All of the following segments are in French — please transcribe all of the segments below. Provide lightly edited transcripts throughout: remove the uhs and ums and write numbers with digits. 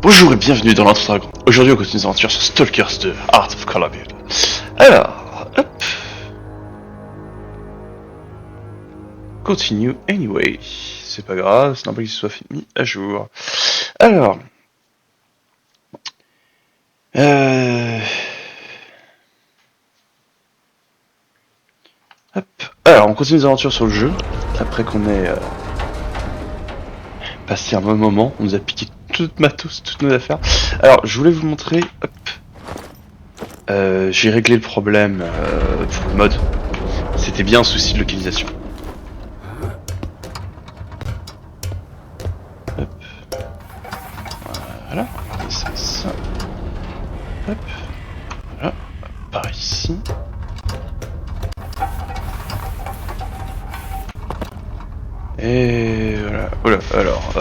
Bonjour et bienvenue dans l'Entre Dragons. Aujourd'hui on continue nos aventures sur Stalkers 2, Art of Columbia. Alors, hop. Continue anyway. C'est pas grave, c'est normal qu'il soit mis à jour. Alors. Hop. Alors, on continue nos aventures sur le jeu. Après qu'on ait passé un bon moment, on nous a piqué toute matos, toutes nos affaires. Alors, je voulais vous montrer. Hop. J'ai réglé le problème pour le mode. C'était bien un souci de localisation. Hop. Voilà. Et ça. Hop. Voilà. Par ici. Et voilà. Voilà. Alors,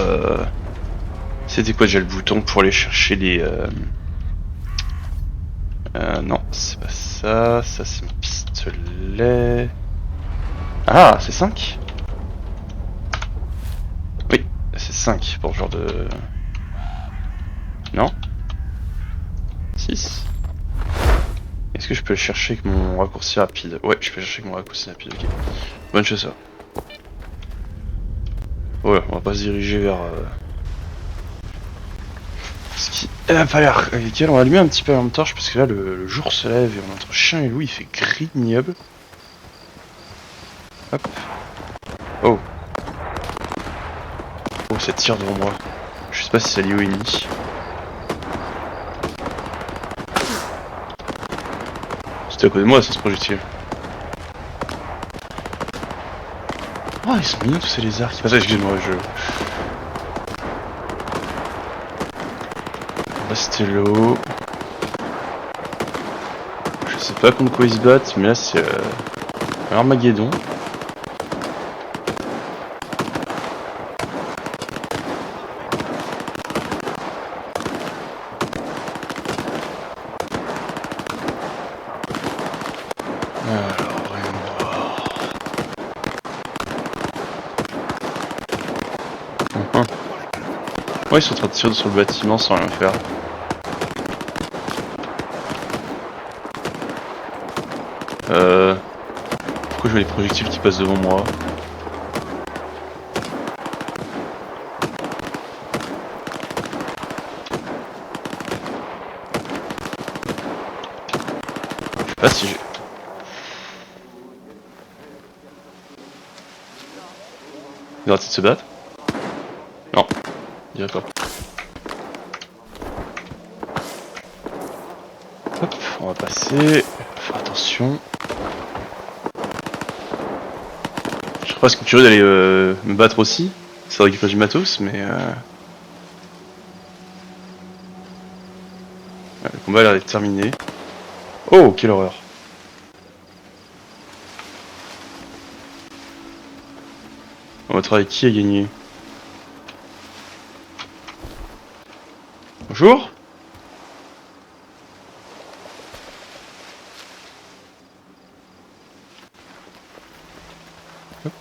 c'était quoi déjà le bouton pour aller chercher les... non, c'est pas ça. Ça, c'est mon pistolet. Ah, c'est 5 ? Oui, c'est 5 pour ce genre de... Non ? 6 ? Est-ce que je peux le chercher avec mon raccourci rapide? Ouais, je peux le chercher avec mon raccourci rapide, ok. Bonne chose ça. Ouais, on va pas se diriger vers... ce qui a pas l'air nickel. On va allumer un petit peu la lampe torche parce que là le jour se lève et on entre chien et loup, il fait gris ignoble. Hop. Oh. Oh, ça tire devant moi. Je sais pas si c'est lié ou ennemi. C'était à côté de moi ça, ce projectile. Oh, ils sont mignons tous ces lézards qui passent. Excuse-moi, Rastello. Je sais pas contre quoi ils se battent, mais là c'est Armageddon. Alors, voyons voir. Ouais, ils sont en train de tirer sur le bâtiment sans rien faire. Pourquoi je vois les projectiles qui passent devant moi? Je sais pas si j'ai... Ils ont arrêté de se battre? Non, je dirais pas. Hop, on va passer. Faire attention. Je serais presque curieux d'aller me battre aussi. C'est vrai qu'il faut du matos, mais le combat a l'air d'être terminé. Oh, quelle horreur. On va travailler qui a gagné? Bonjour. Hop.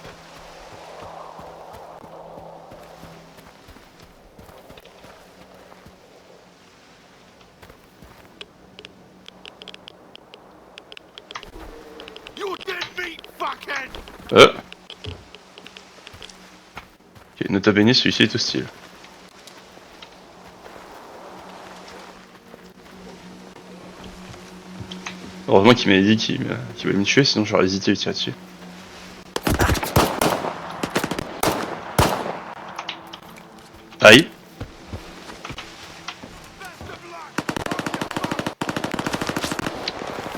Ok, nota bene, celui-ci est hostile. Heureusement qu'il m'avait dit qu'il voulait me tuer, sinon j'aurais hésité à lui tirer dessus. Aïe.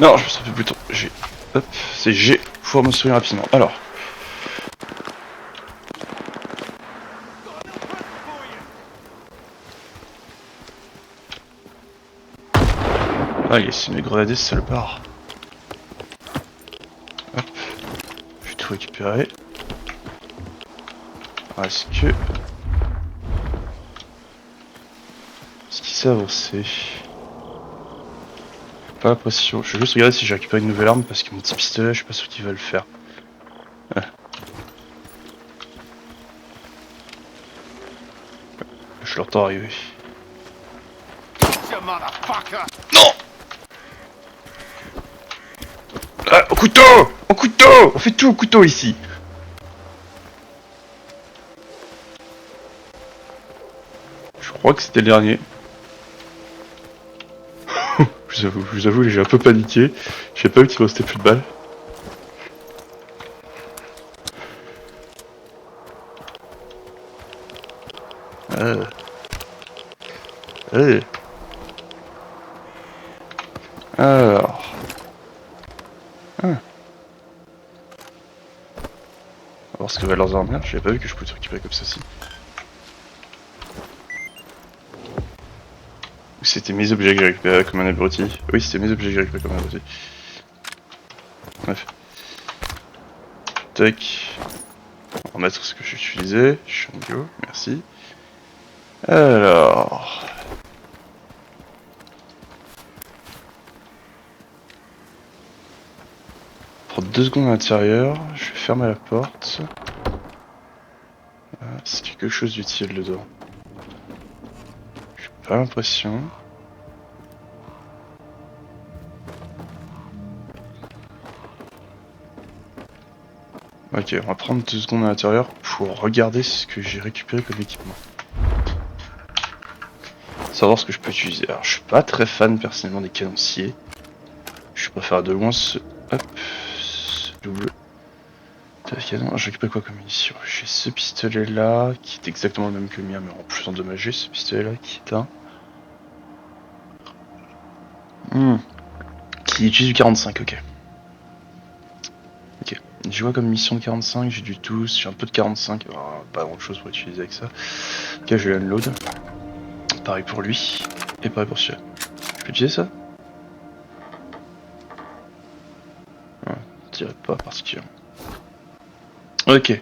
Non, je me souviens plutôt. G. Hop, c'est G. Faut me souvenir rapidement. Alors. Ah, il essaie de me grenader ce salopard. Hop. Je vais tout récupérer. Alors, est-ce qu'il s'est avancé? Pas l'impression. Je vais juste regarder si j'ai récupéré une nouvelle arme parce que mon petit pistolet, je suis pas sûr qu'il va le faire. Ah. Je l'entends arriver. Non. Ah, au couteau! Au couteau! On fait tout au couteau ici. Je crois que c'était le dernier. je vous avoue, j'ai un peu paniqué. Je savais pas vu qu'il restait plus de balles. Euh. Allez. Alors. Ah. On va voir ce que va leurs armures. J'avais pas vu que je pouvais te récupérer comme ça, si. C'était mes objets que j'ai récupérés comme un abruti. Oui, c'était mes objets que j'ai récupérés comme un abruti. Bref. Tac. On va remettre ce que j'ai utilisé. Shango, merci. Alors. Prendre 2 secondes à l'intérieur. Je vais fermer la porte. C'est quelque chose d'utile dedans. J'ai pas l'impression. Ok, on va prendre 2 secondes à l'intérieur pour regarder ce que j'ai récupéré comme équipement. Savoir ce que je peux utiliser. Alors, je suis pas très fan personnellement des canonciers. Je préfère de loin ce. Hop. Ce double. Canon. J'ai récupéré quoi comme munition? J'ai ce pistolet là, qui est exactement le même que le mien, mais en plus endommagé. Ce pistolet là, qui est un. Qui utilise du 45, ok. Ok. J'ai quoi comme mission de 45? J'ai du 12, j'ai un peu de 45. Alors, pas grand chose pour utiliser avec ça. Ok, je vais unload. Pareil pour lui. Et pareil pour celui-là. Je peux utiliser ça? Je dirais pas particulièrement. Ok.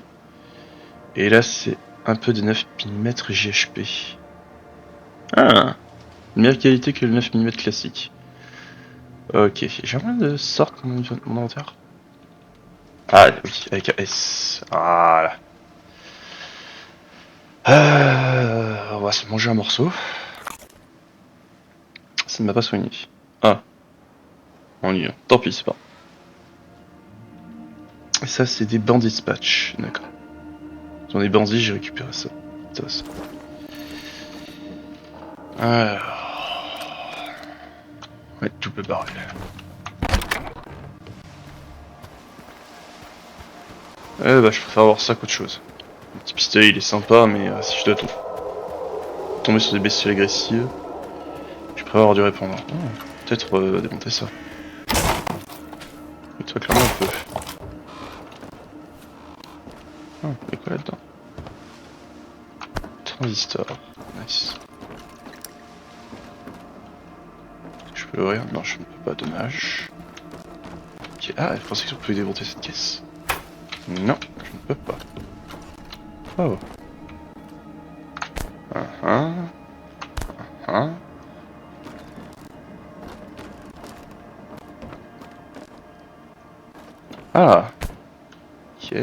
Et là, c'est un peu de 9 mm JHP. Ah, meilleure qualité que le 9 mm classique. Ok, j'ai un de sort comme mon inventaire. Ah oui, avec un S. Voilà. On va se manger un morceau. Ça ne m'a pas soigné. Ah, on y est. Tant pis, c'est pas. Et ça, c'est des bandits patch, d'accord. Dans des bandits, j'ai récupéré ça. Ça. Alors... Ouais, double barrel. Bah, je préfère avoir ça qu'autre chose. Le petit pistolet, il est sympa, mais si je dois tomber sur des bestioles agressives, je préfère avoir du répondant. Peut-être démonter ça. Et toi, clairement, un peu. Ah, y'a quoi là-dedans? Transistor. Nice. Je peux ouvrir? Non, je ne peux pas, dommage. Ok. Ah, je pensais que je pouvais démonter cette caisse. Non, je ne peux pas. Oh. Ah. Ok.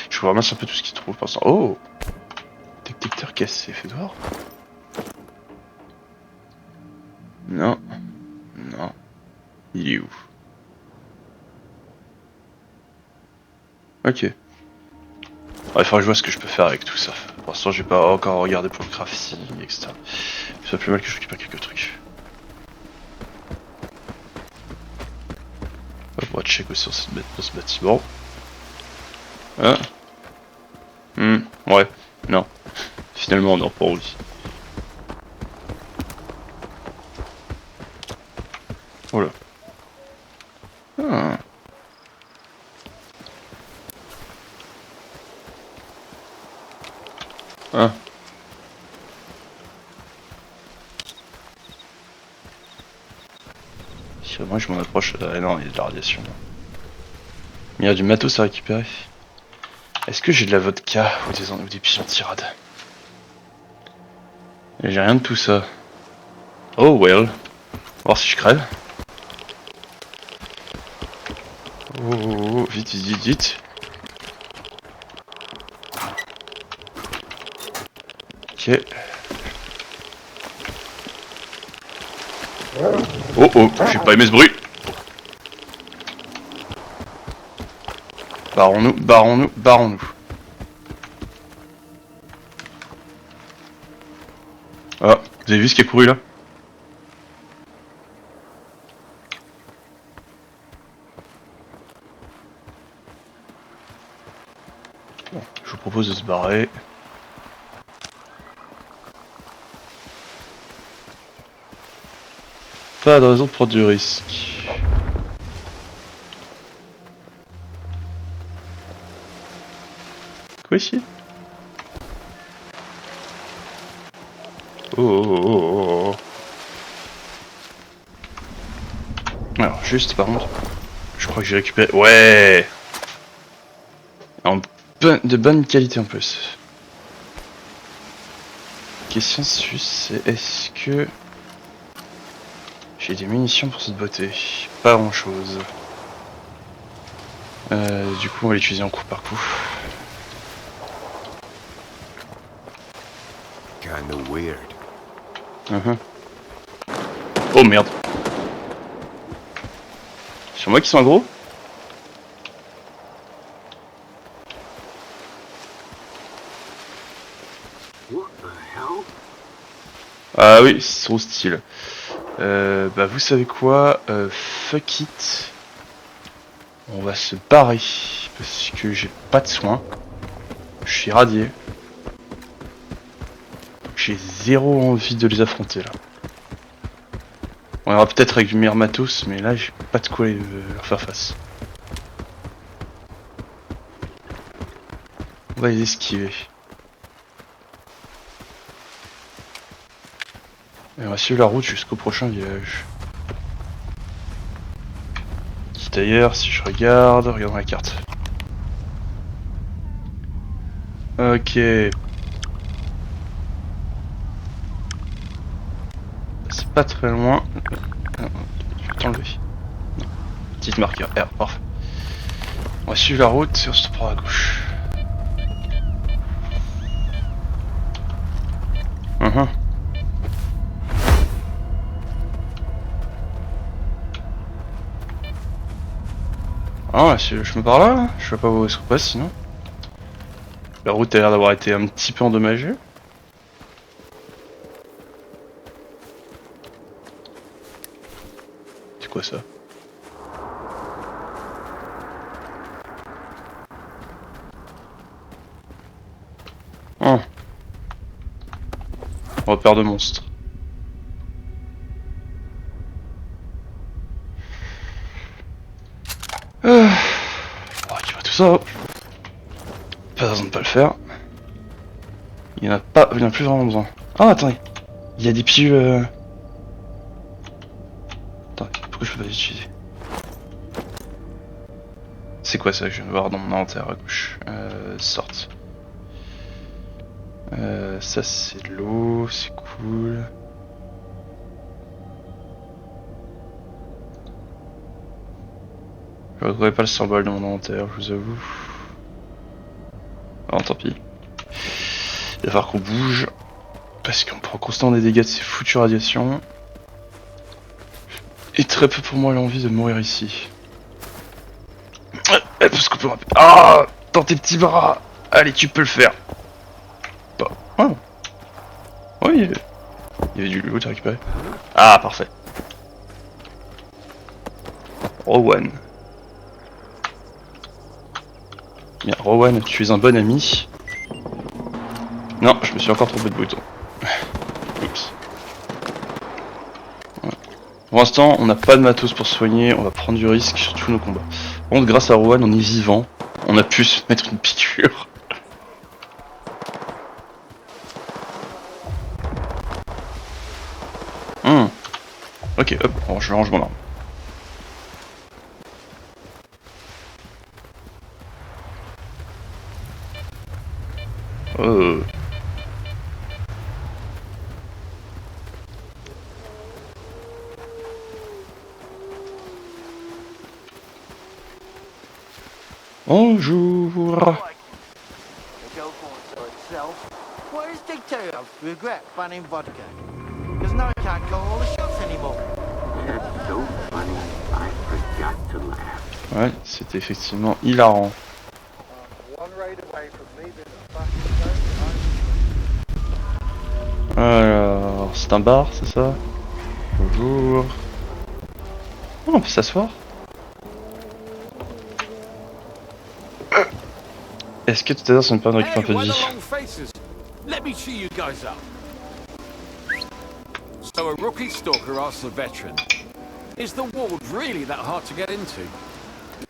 Je ramasse un peu tout ce qu'il trouve pour l'instant. Oh. Détecteur cassé, fait dehors. Non. Non. Il est où? Ok. Il faudra que je vois ce que je peux faire avec tout ça. Pour l'instant, j'ai pas encore regardé pour le crafting, etc. C'est pas plus mal que je récupère quelques trucs. On va check aussi dans ce bâtiment. Ah. Ouais. Non. Finalement, non, pour lui. Oh là. Ah. Ah. Si moi je m'en approche, non, il y a de la radiation. Il y a du matos à récupérer. Est-ce que j'ai de la vodka ou des pigeons tirades? J'ai rien de tout ça. Oh well. Voir si je crève. Oh, vite, vite, vite, vite. Ok. Oh oh, j'ai pas aimé ce bruit. Barrons-nous, barrons-nous, barrons-nous. Ah, vous avez vu ce qui a couru là? Bon, je vous propose de se barrer. Pas de raison de prendre du risque. Quoi ici? Oh oh oh oh. Alors juste par contre, je crois que j'ai récupéré... Ouais, de bonne qualité en plus. Question suisse, c'est est-ce que... J'ai des munitions pour cette beauté? Pas grand chose. Du coup on va l'utiliser en coup par coup. Kinda weird. Oh merde. Sur moi qui sont aggro? What the hell? Ah oui, c'est trop style. Bah vous savez quoi, fuck it. On va se barrer parce que j'ai pas de soins. Je suis radié. J'ai zéro envie de les affronter là. On ira peut-être avec du meilleur matos, mais là j'ai pas de quoi leur faire face. On va les esquiver. Et on va suivre la route jusqu'au prochain village. Qui d'ailleurs, si je regarde la carte. Ok. C'est pas très loin. Je vais t'enlever. Petite marqueur R, parfait. On va suivre la route et on se prend à gauche. Ah, je me pars là, je sais pas où est-ce qu'on passe sinon. La route a l'air d'avoir été un petit peu endommagée. C'est quoi ça? Oh. Repère de monstres. On va récupérer tout ça. Pas besoin de pas le faire. Il y en a pas, il y en a plus vraiment besoin. Ah attendez, il y a des pilules. Attendez, pourquoi je peux pas les utiliser? C'est quoi ça que je viens de voir dans mon inventaire à gauche? Sorte. Ça c'est de l'eau, c'est cool. Je retrouverai pas le symbole dans mon inventaire, je vous avoue. Ah, tant pis. Il va falloir qu'on bouge. Parce qu'on prend constamment des dégâts de ces foutues radiations. Et très peu pour moi l'envie de mourir ici. Parce qu'on peut... Ah, dans tes petits bras. Allez, tu peux le faire. Bah, oh. Oui, il y avait du loot à récupérer. Ah, parfait. Rowan. Bien, Rowan, tu es un bon ami. Non, je me suis encore trompé de bouton. Oups. Ouais. Pour l'instant, on n'a pas de matos pour soigner, on va prendre du risque sur tous nos combats. Par contre, grâce à Rowan, on est vivant. On a pu se mettre une piqûre. Ok, hop, je range mon arme. Oh. Bonjour. What is dictator regret banning vodka? Because now I can't call all the shots anymore. That's so funny. I forgot to laugh. Ouais, c'était effectivement hilarant. One raid away from leaving the fucking zone. Alors, c'est un bar, c'est ça? Bonjour. Oh, on peut s'asseoir? Est-ce que tout à l'heure ça me permet de récupérer un peu de vie? Let me cheer you guys up. So a rookie stalker asks a veteran, "Is the ward really that hard to get into?"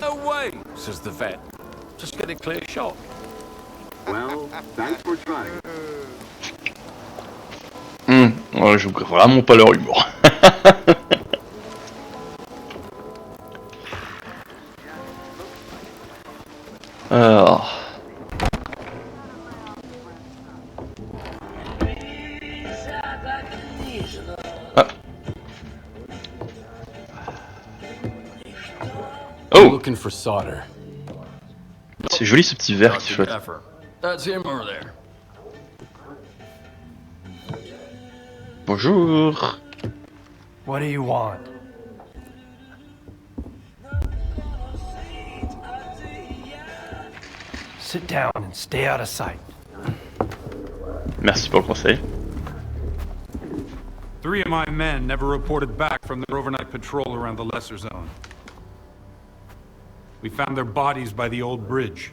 "No way," says the vet. "Just get a clear shot." Well, thanks for trying. Ouais, je vois vraiment pas leur humour. Alors... Ah. Oh! Looking for solder. C'est joli ce petit verre qui flotte. That's him over there. Bonjour. What do you want? Sit down and stay out of sight. Merci pour le conseil. 3 of my men never reported back from their overnight patrol around the Lesser Zone. We found their bodies by the old bridge.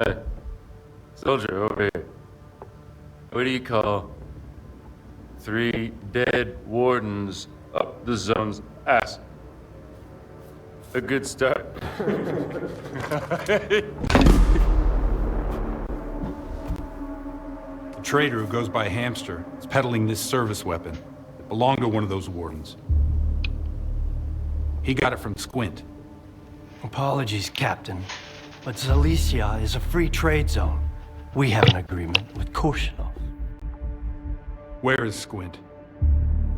Hey, soldier over here. What do you call 3 dead wardens up the zone's ass? A good start. A trader who goes by Hamster is peddling this service weapon. It belonged to one of those wardens. He got it from Squint. Apologies, Captain, but Zalicia is a free trade zone. We have an agreement with Korshinov. Where is Squint?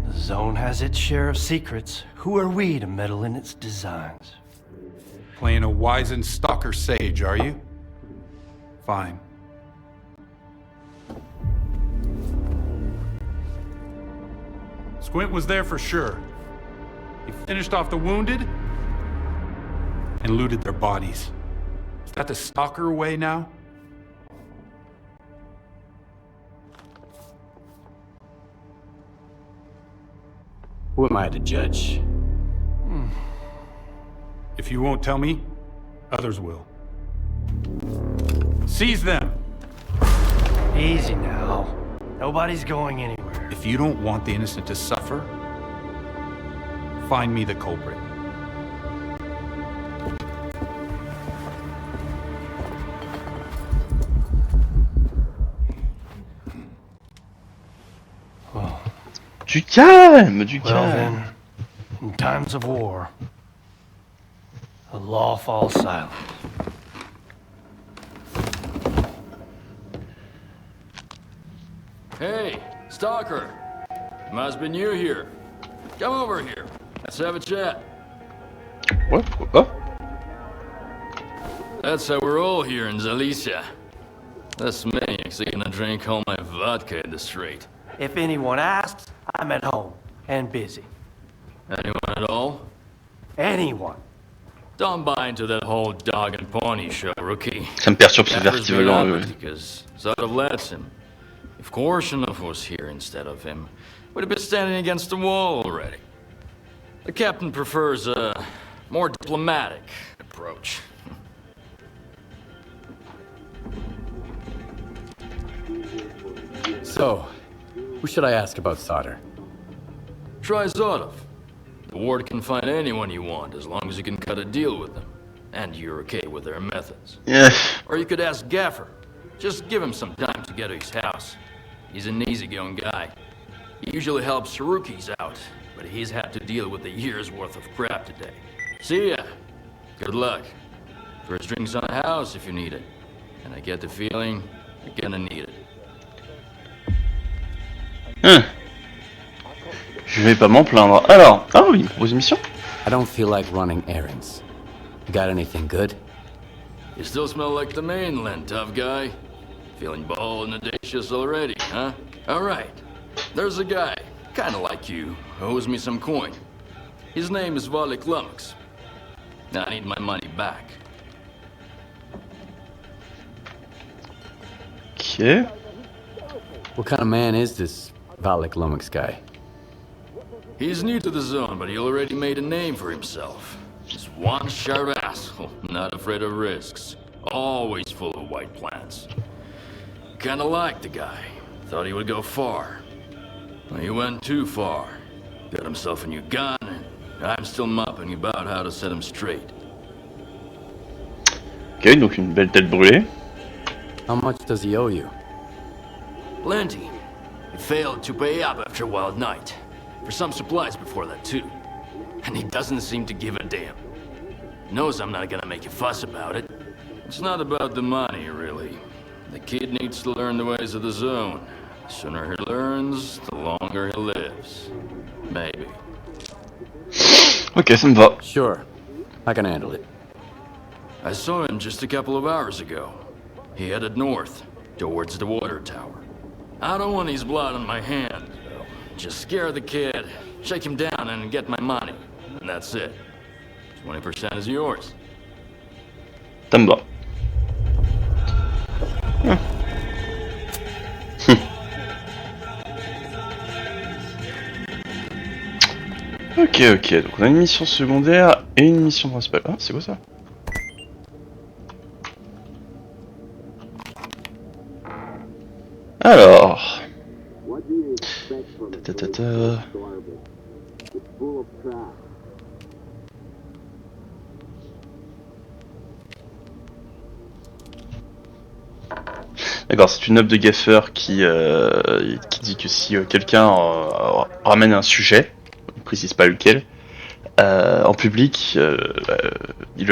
The zone has its share of secrets. Who are we to meddle in its designs? Playing a wizened stalker sage, are you? Fine. Squint was there for sure. He finished off the wounded and looted their bodies. Is that the stalker way now? Who am I to judge? If you won't tell me, others will. Seize them! Easy now. Nobody's going anywhere. If you don't want the innocent to suffer, find me the culprit. Du calme, du Well calme. then, in times of war, the law falls silent. Hey, stalker. Must be new here. Come over here. Let's have a chat. Ouais, pourquoi pas? That's how we're all here in Zalicia. This maniac's gonna drink all my vodka in the street. If anyone asks, I'm at home and busy. Anyone at all? Anyone. Don't buy into that whole dog and pony show, rookie. Ça me perturbe ce verre Gaffer's qui been vole en... up because Zodov lets him. If Korshinov was here instead of him, we'd have been standing against the wall already. The captain prefers a more diplomatic approach. So, who should I ask about solder? Try Zodov. The ward can find anyone you want as long as you can cut a deal with them. And you're okay with their methods. Yeah. Or you could ask Gaffer. Just give him some time to get to his house. He's an easygoing guy. He usually helps rookies out, but he's had to deal with a year's worth of crap today. See ya. Good luck. First drinks on the house if you need it. And I get the feeling you're gonna need it. Je vais pas m'en plaindre. Alors, ah oui, il me propose une mission. I don't feel like running errands. Got anything good? You still smell like the mainland, tough guy. Feeling bold and audacious already, huh? Alright. There's a guy. kinda like you, owes me some coin. His name is Valek Lummox. I need my money back. Ok. What kind of man is this Valek Lummox guy? He's new to the zone, but he already made a name for himself. Just one sharp asshole, not afraid of risks. Always full of white plans. Kinda liked the guy. Thought he would go far. Well, he went too far. Got himself a new gun, and I'm still mopping about how to set him straight. Ok, donc une belle tête brûlée. How much does he owe you? Plenty. He failed to pay up after Wild Night. For some supplies before that, too. And he doesn't seem to give a damn. Knows I'm not gonna make a fuss about it. It's not about the money, really. The kid needs to learn the ways of the zone. The sooner he learns, the longer he lives. Maybe. Ok, ça me va. Sure, I can handle it. I saw him just a couple of hours ago. He headed north, towards the water tower. I don't want his blood on my hand, though. Just scare the kid, shake him down, and get my money. And that's it. 20% is yours. Ça me va. Ok, ok, donc on a une mission secondaire et une mission principale. Ah, c'est quoi ça? Alors... Ta-ta-ta. D'accord, c'est une œuvre de Gaffer qui dit que si quelqu'un ramène un sujet, il ne précise pas lequel, en public, il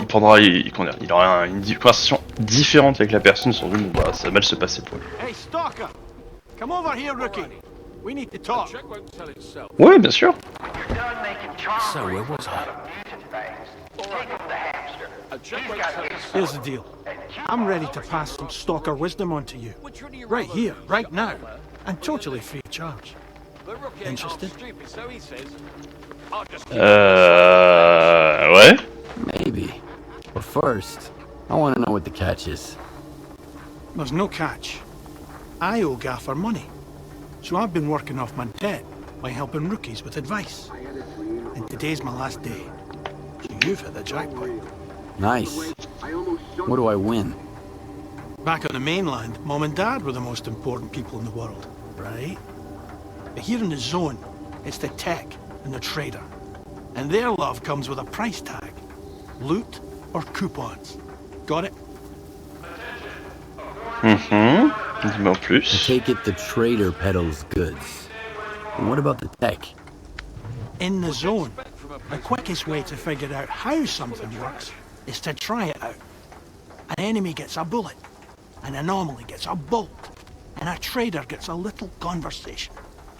prendra, il aura une conversation différente avec la personne, sans doute, bon, bah, ça va mal se passer pour lui. Hey, Stalker! Come over here, rookie. We need to talk. Ouais, bien sûr. So, where was I? Here's the deal. I'm ready to pass some Stalker wisdom on to you. Right here, right now. And totally free of charge. Interested? Ouais. Maybe. But first, I want to know what the catch is. There's no catch. I owe Gaffer money. So I've been working off my debt by helping rookies with advice. And today's my last day. So you've hit the jackpot. Nice. What do I win? Back on the mainland, Mom and Dad were the most important people in the world, right? But here in the zone, it's the tech and the trader. And their love comes with a price tag. Loot or coupons. Got it? Dis-moi en I plus. take it the trader peddles goods. And what about the tech? In the zone, the quickest way to figure out how something works is to try it out. An enemy gets a bullet, an anomaly gets a bolt, and a trader gets a little conversation.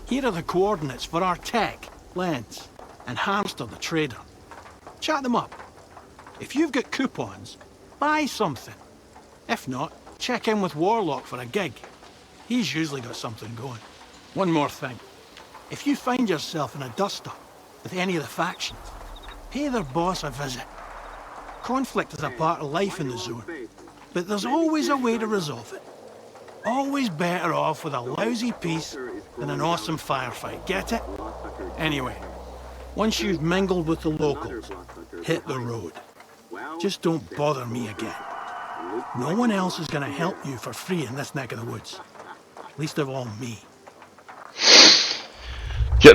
Here are the coordinates for our tech, Lens, and Hamster the trader. Chat them up. If you've got coupons, buy something. If not, check in with Warlock for a gig. He's usually got something going. One more thing. If you find yourself in a dust-up with any of the factions, pay their boss a visit. Conflict is a part of life in the zone, but there's always a way to resolve it. Always better off with a lousy peace than an awesome firefight, get it? Anyway, once you've mingled with the locals, hit the road. Just don't bother me again. No one else is gonna help you for free in this neck of the woods. Least of all me.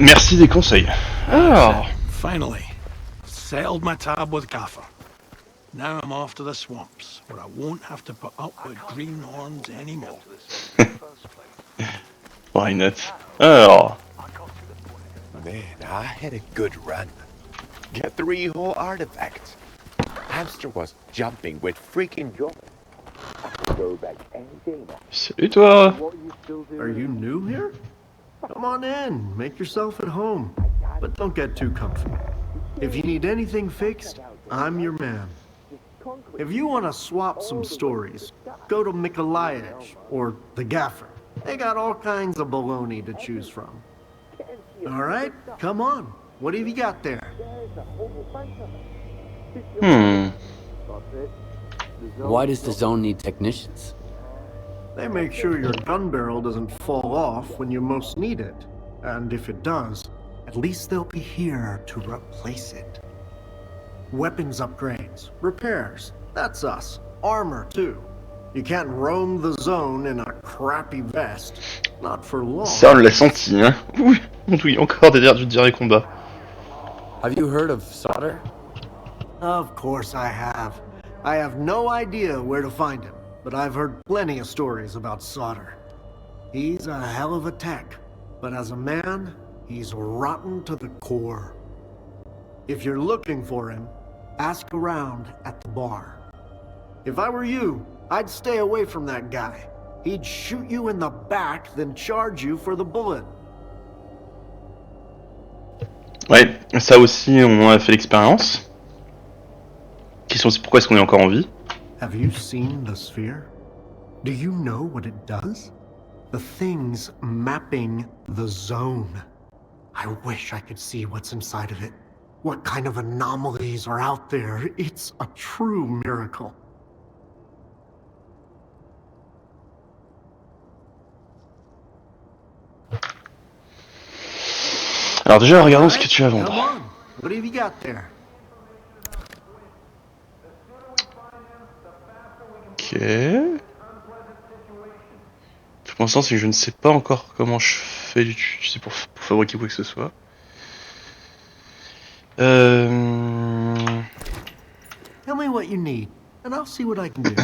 Merci des conseils. Alors... Finally, settled my tab with Gaffer. Now I'm off to the swamps, where I won't have to put up with greenhorns anymore. Why not? Alors... Man, I had a good run. Got 3 whole artifacts. Hamster was jumping with freaking joy. Go back any day now. Salut toi. Are you new here? Come on in, make yourself at home. But don't get too comfy. If you need anything fixed, I'm your man. If you want to swap some stories, go to Mikolayich or the Gaffer. They got all kinds of baloney to choose from. All right, come on. What have you got there? Why does the zone need technicians? They make sure your gun barrel doesn't fall off when you most need it. And if it does, at least they'll be here to replace it. Weapons upgrades, repairs, that's us. Armor, too. You can't roam the zone in a crappy vest. Not for long. Ça, on l'a senti, hein. Oui, il y a encore des du direct combat. Have you heard of Solder? Of course I have. I have no idea where to find him, but I've heard plenty of stories about Solder. He's a hell of a tech, but as a man, he's rotten to the core. If you're looking for him, ask around at the bar. If I were you, I'd stay away from that guy. He'd shoot you in the back, then charge you for the bullet. Ouais, ça aussi, on en a fait l'expérience. Question, c'est pourquoi est-ce qu'on est encore en vie? Have you seen the sphere? Do you know what it does? The thing's mapping the zone. I wish I could see what's inside of it. What kind of anomalies are out there? It's a true miracle. Alors déjà, regardons ce que tu as à vendre. Come on. What have you got there? Ok. Pour l'instant, c'est que je ne sais pas encore comment je fais pour fabriquer quoi que ce soit. Tell me what you need, and I'll see what I can do.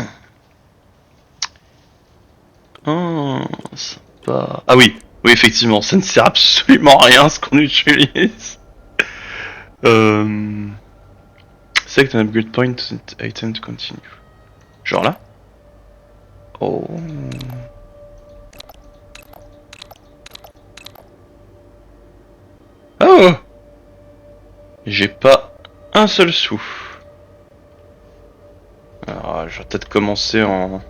Sympa. Ah oui, oui effectivement, ça ne sert absolument à rien ce qu'on utilise. Select an upgrade point item to continue. Genre là. Oh. Oh. J'ai pas un seul sou. Alors, je vais peut-être commencer en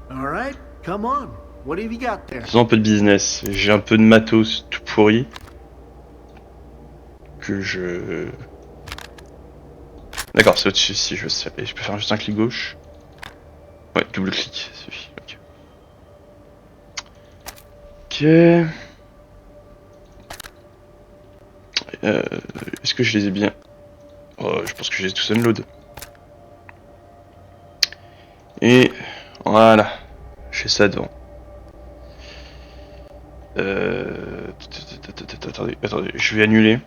Alright, come on. What have you got there? faisant un peu de business. J'ai un peu de matos tout pourri. Que je... D'accord, c'est au-dessus, si je sais. Et je peux faire juste un clic gauche. Ouais, double clic, ça suffit. Ok. Est-ce que je les ai bien? Oh, je pense que je les ai tous unload. Et voilà, je fais ça devant. Attendez, je vais annuler.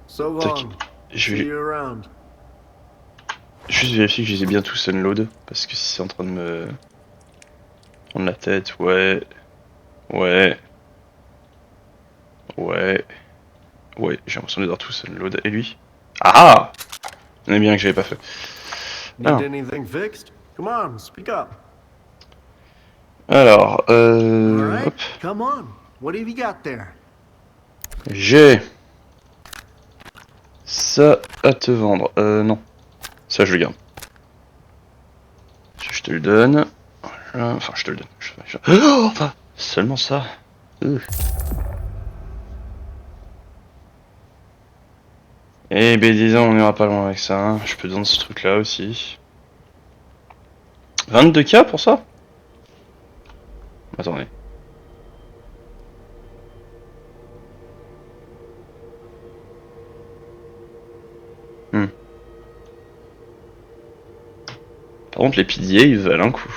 So Tac. long. Je See vais you around. juste vérifier que je les ai bien tous unload. Parce que si c'est en train de me prendre la tête, ouais, j'ai l'impression de les avoir tous unload. Et lui? Ah! On est bien que j'avais pas fait. Need Ah. anything fixed? Come on, speak up. Alors, Alright, hop. come on. What have you got there? J'ai ça à te vendre. Non. Ça, je le garde. Je te le donne. Voilà. Enfin, je te le donne. Oh, enfin, seulement ça. Eh ben, disons, on ira pas loin avec ça. Hein. Je peux te vendre ce truc-là aussi. 22K pour ça? Attendez. Par contre, les PDA, ils valent un coup.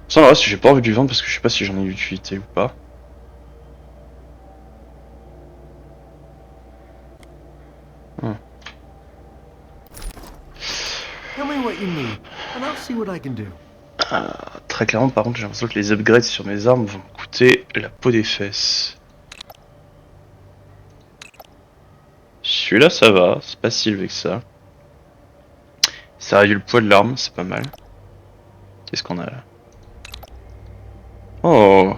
Ça, le reste, j'ai pas envie de lui vendre parce que je sais pas si j'en ai d'utilité ou pas. Tell me what you need, and I'll see what I can do. Très clairement, par contre, j'ai l'impression que les upgrades sur mes armes vont me coûter la peau des fesses. Celui-là, ça va, c'est pas si élevé que ça. Ça réduit le poids de l'arme, c'est pas mal. Qu'est-ce qu'on a là? Oh.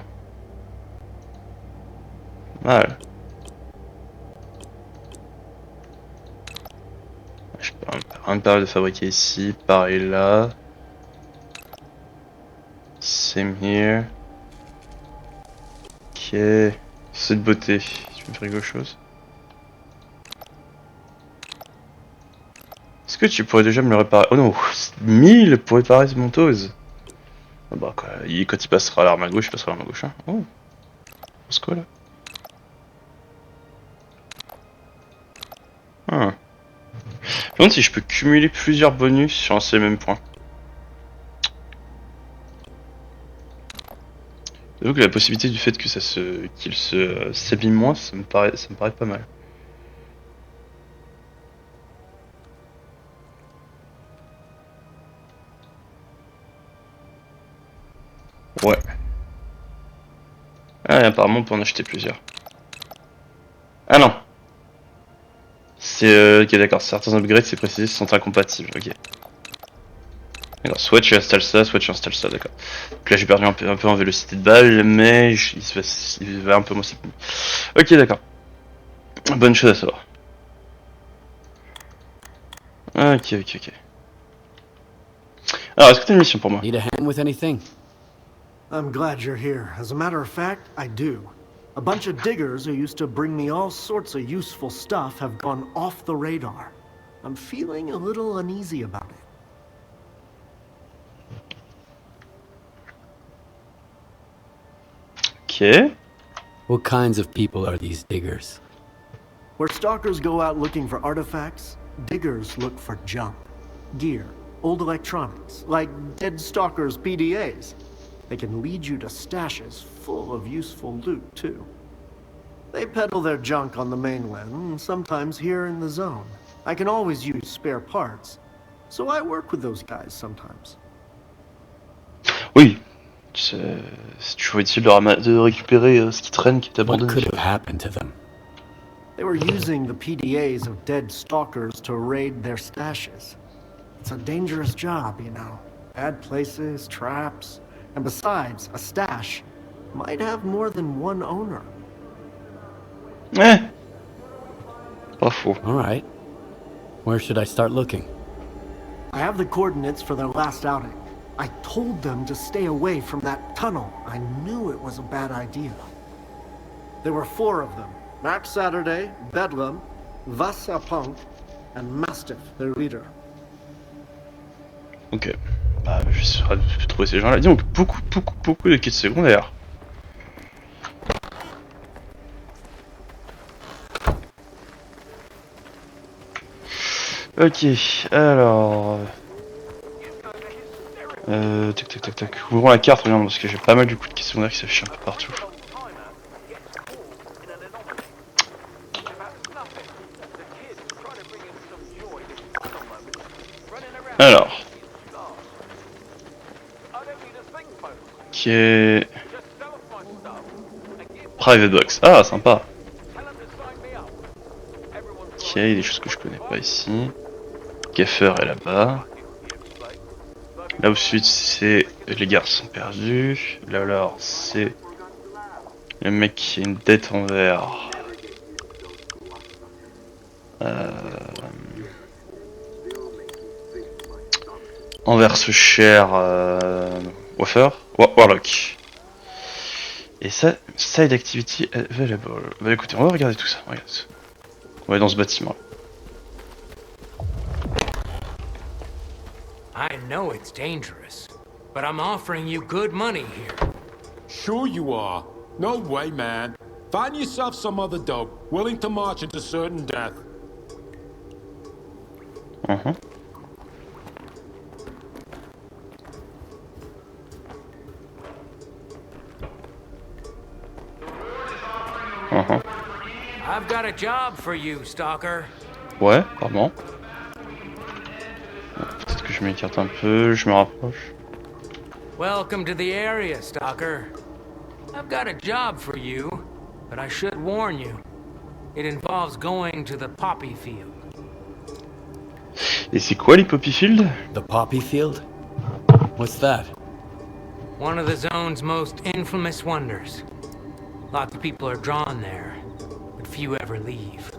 Mal. Je peux rien me permettre de fabriquer ici, pareil là. Same here. Ok. C'est de beauté. Tu peux me faire quelque chose? Est-ce que tu pourrais déjà me le réparer? Oh non, 1000 pour réparer ce monteuse. Ah bah quoi, quand il passera à l'arme à gauche, il passera à l'arme à gauche. Hein. Oh, c'est quoi là? Ah. Je me demande si je peux cumuler plusieurs bonus sur un seul et même point. Donc la possibilité du fait que qu'il se s'abîme moins, ça me paraît pas mal. Ouais. Ah, et apparemment on peut en acheter plusieurs. Ah non. C'est ok, d'accord. Certains upgrades, c'est précisé, sont incompatibles. Ok. D'accord. Soit tu installes ça, soit tu installes ça. D'accord. Donc là j'ai perdu un peu en vélocité de balle, mais il va un peu moins. Ok, d'accord. Bonne chose à savoir. Ok. Alors, est-ce que t'as une mission pour moi? Need a hand with anything? I'm glad you're here. As a matter of fact, I do. A bunch of diggers who used to bring me all sorts of useful stuff have gone off the radar. I'm feeling a little uneasy about it. Ok. What kinds of people are these diggers? Where stalkers go out looking for artifacts, diggers look for junk. Gear, old electronics, like dead stalkers' PDAs. They can lead you to stashes full of useful loot, too. They peddle their junk on the mainland, and sometimes here in the zone. I can always use spare parts, so I work with those guys sometimes. Oui. C'est toujours utile de récupérer ce qui traîne, qui est What abandonné. could have happened to them? They were using the PDAs of dead stalkers to raid their stashes. It's a dangerous job, you know. Bad places, traps, and besides, a stash might have more than one owner. Pas faux. Alright. Where should I start looking? I have the coordinates for their last outing. I told them to stay away from that tunnel. I knew it was a bad idea. There were 4 of them. Max Saturday, Bedlam, Vassa Punk, and Mastiff, their leader. Ok. Bah, je serai de trouver ces gens-là. Donc, beaucoup de quêtes secondaires. Ok, alors... tac. Ouvrons la carte, regarde, parce que j'ai pas mal du coup de quêtes secondaires qui s'affichent un peu partout. Alors... Ok... Private Box. Ah, sympa. Ok, il y a des choses que je connais pas ici. Gaffer est là-bas. Là ensuite c'est les garçons perdus. Là alors c'est le mec qui a une tête en verre. Envers ce cher Warlock. Et ça, side activity available. Bah écoutez, on va regarder tout ça. On va aller dans ce bâtiment. I know it's dangerous, but I'm offering you good money here. Sure you are. No way, man. Find yourself some other dope, willing to march into certain death. I've got a job for you, Stalker. Ouais, pardon. Peut-être que je m'écarte un peu, je me rapproche. Welcome to the area, Stalker. I've got a job for you, but I should warn you. It involves going to the poppy field. Et c'est quoi les poppy fields? The poppy field? What's that? One of the zone's most infamous wonders. Lots of people are drawn there, but few ever leave.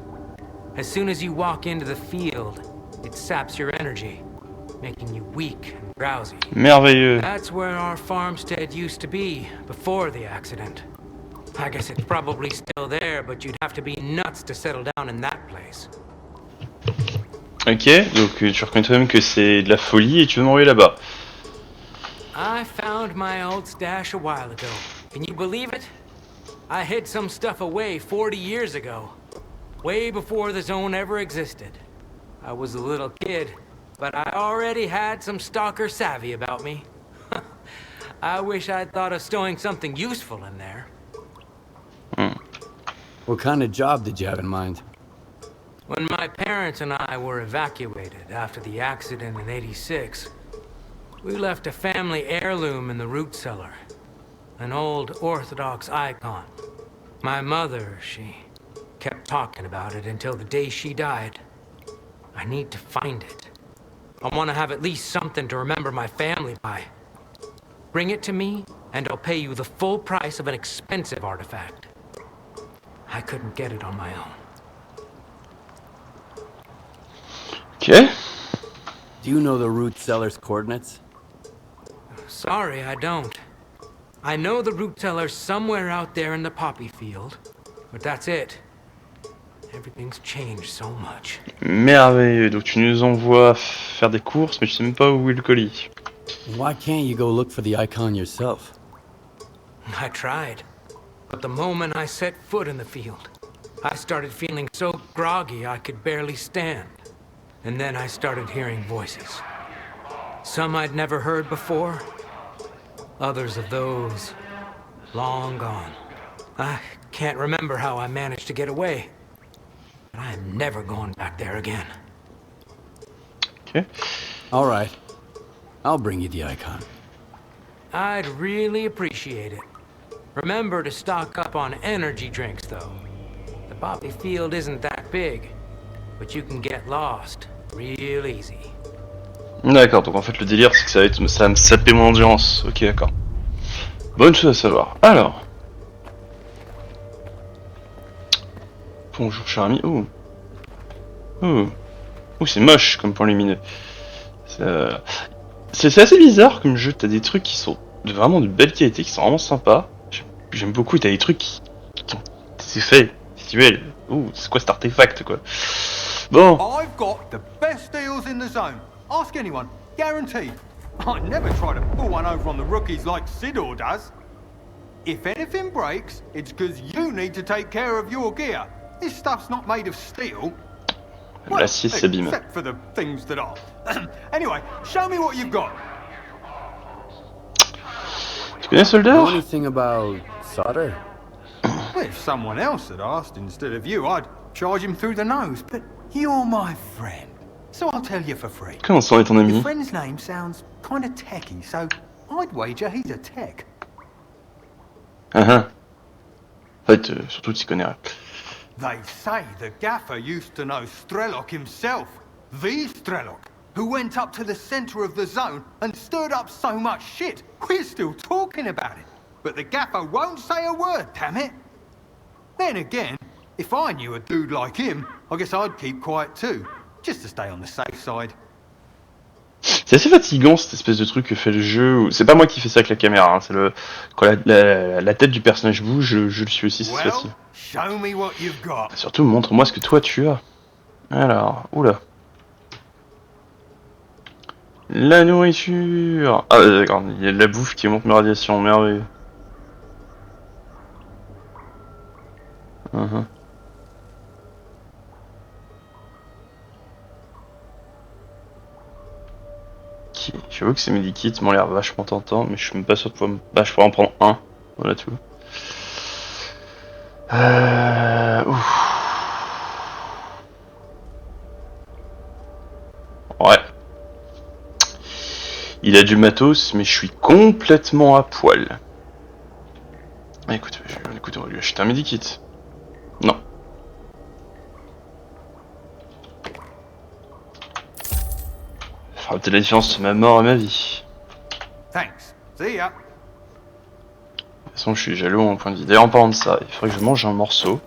As soon as you walk into the field, it saps your energy, making you weak and drowsy. Merveilleux. That's where our farmstead used to be before the accident. I guess it's probably still there, but you'd have to be nuts to settle down in that place. Ok, donc tu reconnais toi-même que c'est de la folie et tu veux m'envoyer là-bas. I found my old stash a while ago. Can you believe it? I hid some stuff away 40 years ago. Way before the zone ever existed. I was a little kid, but I already had some stalker savvy about me. I wish I'd thought of stowing something useful in there. What kind of job did you have in mind? When my parents and I were evacuated after the accident in '86, we left a family heirloom in the root cellar. An old Orthodox icon. My mother, she kept talking about it until the day she died. I need to find it. I want to have at least something to remember my family by. Bring it to me, and I'll pay you the full price of an expensive artifact. I couldn't get it on my own. Ok. Do you know the root cellar's coordinates? Sorry, I don't. I know the root cellar's somewhere out there in the poppy field, but that's it. Everything's changed so much. Merveilleux, donc tu nous envoies faire des courses, mais tu sais même pas où est le colis. Why can't you go look for the icon yourself? I tried, but the moment I set foot in the field, I started feeling so groggy I could barely stand. And then I started hearing voices. Some I'd never heard before, others of those long gone. I can't remember how I managed to get away, but I am never going back there again. Ok. All right. I'll bring you the icon. I'd really appreciate it. Remember to stock up on energy drinks, though. The poppy field isn't that big, but you can get lost real easy. D'accord, donc en fait le délire c'est que ça va me saper mon endurance. Ok, d'accord. Bonne chose à savoir. Alors. Bonjour cher ami. Oh. Oh. Oh, c'est moche comme point lumineux. C'est assez bizarre comme jeu, t'as des trucs qui sont vraiment de belle qualité, qui sont vraiment sympas. J'aime beaucoup, t'as des trucs qui ont des effets visuels. Ouh, c'est quoi cet artefact quoi? Bon. I've got the best deals in the zone. Ask anyone, guaranteed. I never try to pull one over on the rookies like Sidor does. If anything breaks, it's because you need to take care of your gear. This stuff's not made of steel. L'acier s'abîme. Except for the things that are. Anyway, show me what you've got. Tu connais Solder? Know anything about solder? Well, if someone else had asked instead of you, I'd charge him through the nose. But you're my friend, so I'll tell you for free. Comment ça on est ton ami? Your friend's name sounds kind of techy, so I'd wager he's a tech. En fait, surtout tu connais rien. They say the gaffer used to know Strelok himself. The Strelok, who went up to the center of the zone and stirred up so much shit, we're still talking about it. But the gaffer won't say a word, damn it. Then again, if I knew a dude like him, I guess I'd keep quiet too, just to stay on the safe side. C'est assez fatigant cette espèce de truc que fait le jeu. C'est pas moi qui fais ça avec la caméra, hein. C'est le quand la tête du personnage bouge, je le suis aussi, c'est facile. Show me what you've got. Surtout montre-moi ce que toi tu as. Alors, oula. La nourriture. Ah d'accord, il y a de la bouffe qui monte mes radiations, merveilleux. Ok, j'avoue que ces medikits m'ont l'air vachement tentants, mais je suis même pas sûr de pouvoir Bah, je pourrais en prendre un. Voilà tout. Ouais. Il a du matos, mais je suis complètement à poil. Écoute, on va lui acheter un medikit. Non. Ça fera peut-être la différence de ma mort et ma vie. Thanks. See ya. De toute façon, je suis jaloux en point de vie. D'ailleurs, en parlant de ça, il faudrait que je mange un morceau.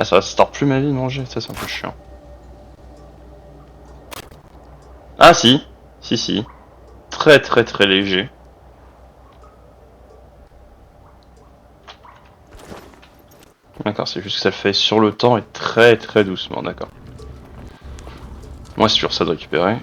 Ah, ça restore plus ma vie de manger, ça c'est un peu chiant. Ah si, si. Très léger. D'accord, c'est juste que ça le fait sur le temps et très doucement, d'accord. Moi c'est toujours ça de récupérer.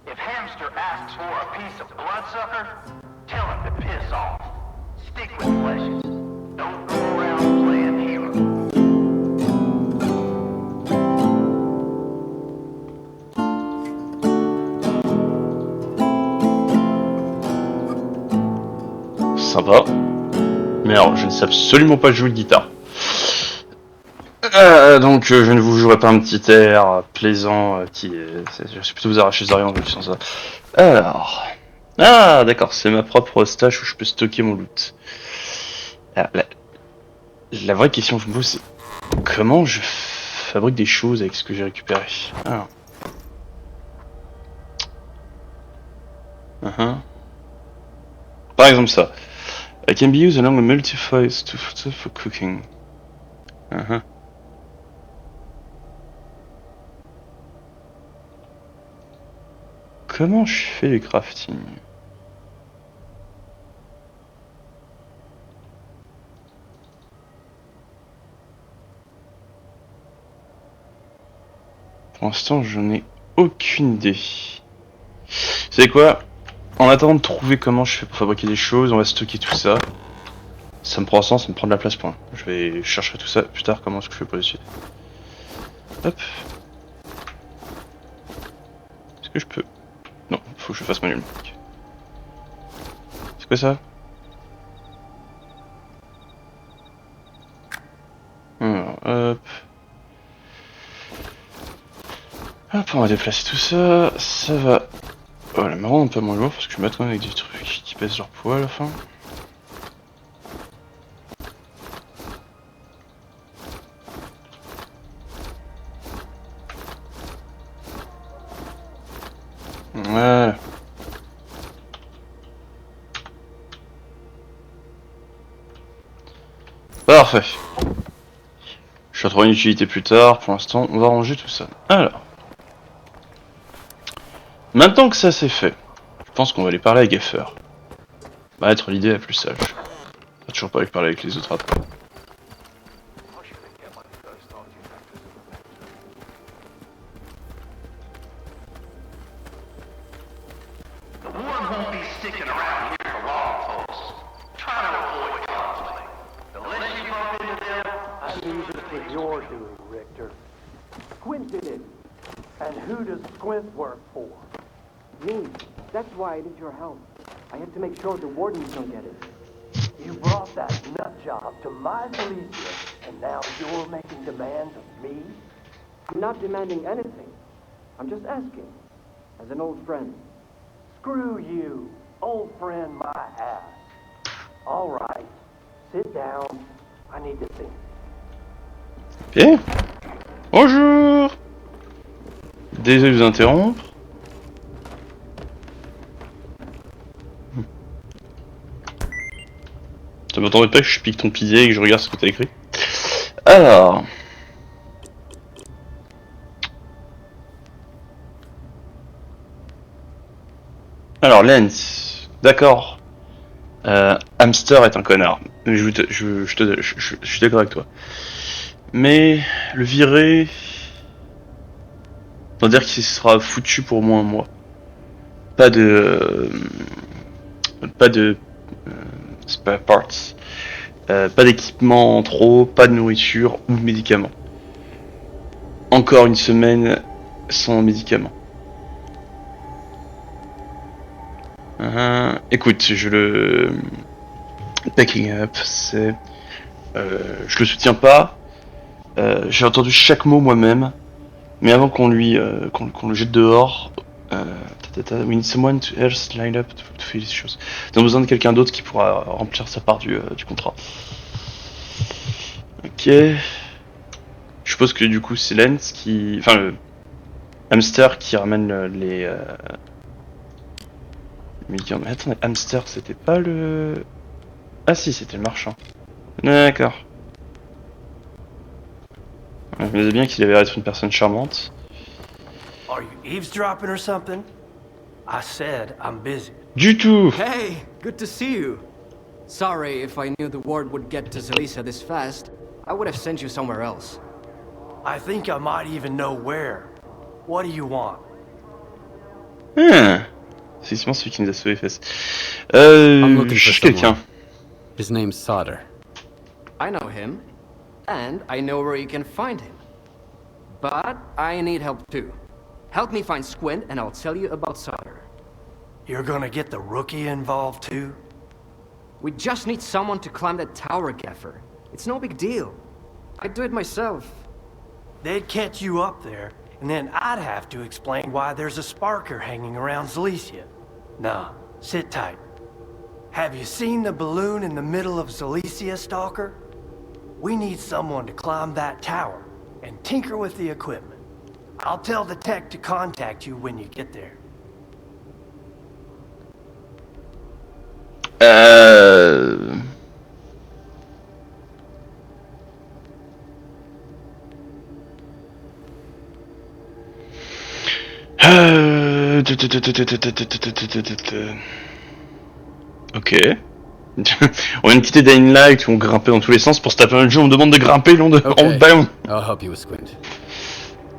If Hamster asks for a piece of bloodsucker, tell him to piss off. Stick with fleshes. Don't go around playing hero. Sympa. Mais alors, je ne sais absolument pas jouer de guitare. Donc je ne vous jouerai pas un petit air plaisant qui est... Je suis plutôt vous arracher les oreilles sans ça. Alors... Ah d'accord, c'est ma propre stash où je peux stocker mon loot. Alors, la vraie question que je me pose c'est... Comment je fabrique des choses avec ce que j'ai récupéré? Alors... Par exemple ça. I can be used along a multi-phase for cooking. Comment je fais le crafting? Pour l'instant, je n'ai aucune idée. Vous savez quoi? En attendant de trouver comment je fais pour fabriquer des choses, on va stocker tout ça. Ça me prend un sens, ça me prend de la place pour. Je vais chercher tout ça plus tard, comment est-ce que je fais pour le suite. Hop. Est-ce que je peux? Non, faut que je fasse manuellement. C'est quoi ça? Alors, hop. Hop, on va déplacer tout ça. Ça va. Voilà, me rendre un peu moins lourd parce que je vais mettre quand même avec des trucs qui pèsent leur poids à la fin. Voilà. Parfait. Je vais trouver une utilité plus tard. Pour l'instant, on va ranger tout ça. Alors. Maintenant que ça c'est fait, je pense qu'on va aller parler à Gaffer. Ça va être l'idée la plus sage. On va toujours pas aller parler avec les autres après. That's why I need your help. I have to make sure the wardens don't get it. You brought that nut job to my Felicia, and now you're making demands of me? I'm not demanding anything. I'm just asking, as an old friend. Screw you, old friend my ass. All right, sit down. I need to think. Bien. Bonjour. Désolé de vous interrompre. Ça m'attendait pas que je pique ton pilier et que je regarde ce que t'as écrit. Alors... Alors, Lens. D'accord. Hamster est un connard. Je suis d'accord avec toi. Mais... Le virer... On va dire qu'il sera foutu pour au moins un mois. Pas de spare parts, pas d'équipement en trop, pas de nourriture ou de médicaments. Encore une semaine sans médicaments. Écoute, Backing up, c'est... je le soutiens pas. J'ai entendu chaque mot moi-même. Mais avant qu'on lui... qu'on le jette dehors... we need someone else line up to fill these choses. Nous avons besoin de quelqu'un d'autre qui pourra remplir sa part du contrat. Ok. Je suppose que du coup c'est Lens qui... Enfin le... Hamster qui ramène les... Mais attendez, Hamster c'était pas le... Ah si, c'était le marchand. D'accord. Je me disais bien qu'il avait l'air d'être une personne charmante. Are you eavesdropping or something? I said I'm busy. Du tout. Hey, good to see you. Sorry if I knew the word would get to Zelisa this fast. I would have sent you somewhere else. I think I might even know where. What do you want? C'est sûrement celui qui nous a sauvé les fesses. I'm Je cherche quelqu'un. His name's Sauter. I know him, and I know where you can find him. But I need help too. Help me find Squint, and I'll tell you about Sauter. You're gonna get the rookie involved too? We just need someone to climb that tower, Gaffer. It's no big deal. I'd do it myself. They'd catch you up there, and then I'd have to explain why there's a sparker hanging around Zalicia. Nah, sit tight. Have you seen the balloon in the middle of Zalicia, Stalker? We need someone to climb that tower and tinker with the equipment. I'll tell the tech to contact you when you get there. Ok. On vient de quitter Dying Light où on grimpait dans tous les sens pour se taper un jeu, on me demande de grimper long de en ballon. I'll help you with Squint.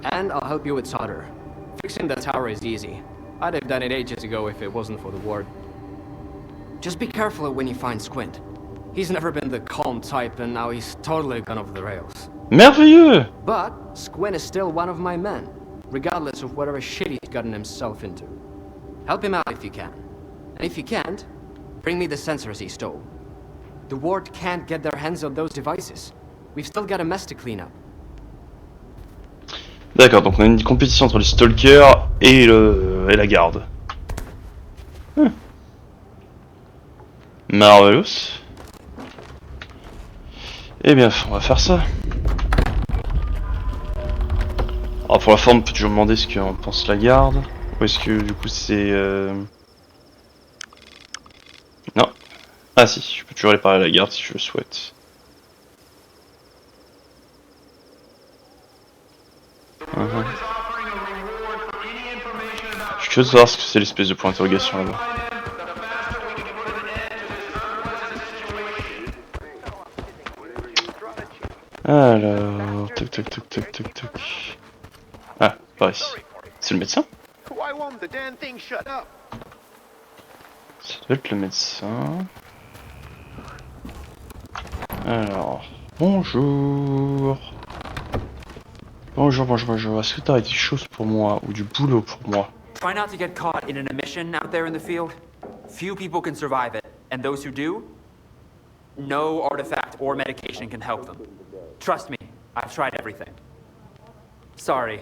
And I'll help you with Sauter. Fixing the tower is easy. I'd have done it ages ago if it wasn't for the ward. Just be careful when you find Squint. He's never been the calm type and now he's totally gone off the rails. Merveilleux! But Squint is still one of my men, regardless of whatever shit he's gotten himself into. Help him out if you can. And if you can't, bring me the sensors he stole. The ward can't get their hands on those devices. We've still got a mess to clean up. D'accord, donc on a une compétition entre les stalkers et la garde. Marvelous. Eh bien, on va faire ça. Alors pour la forme, on peut toujours demander ce qu'en pense la garde. Ou est-ce que du coup c'est... Non. Ah si, je peux toujours aller parler à la garde si je le souhaite. Je suis curieux de savoir ce que c'est l'espèce de point d'interrogation là-bas. Alors, toc toc toc toc toc toc. Ah, par ici. C'est le médecin? Ça doit être le médecin. Alors, bonjour. Bonjour, bonjour, bonjour. Est-ce que t'as des choses pour moi ou du boulot pour moi? Try not to get caught in an emission out there in the field. Few people can survive it, and those who do, no artifact or medication can help them. Trust me, I've tried everything. Sorry,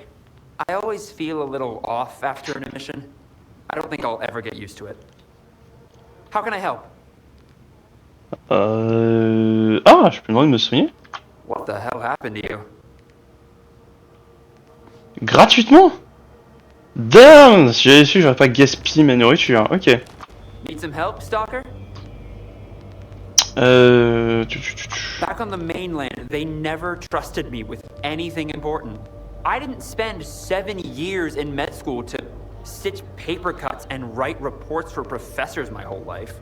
I always feel a little off after an emission. I don't think I'll ever get used to it. How can I help? Ah, je peux demander de me soigner? What the hell happened to you? Gratuitement? Damn! Si j'avais su, j'aurais pas gaspillé ma nourriture. Ok. Need some help, Stalker? Back on the mainland, they never trusted me with anything important. I didn't spend 7 years in med school to stitch paper cuts and write reports for professors my whole life.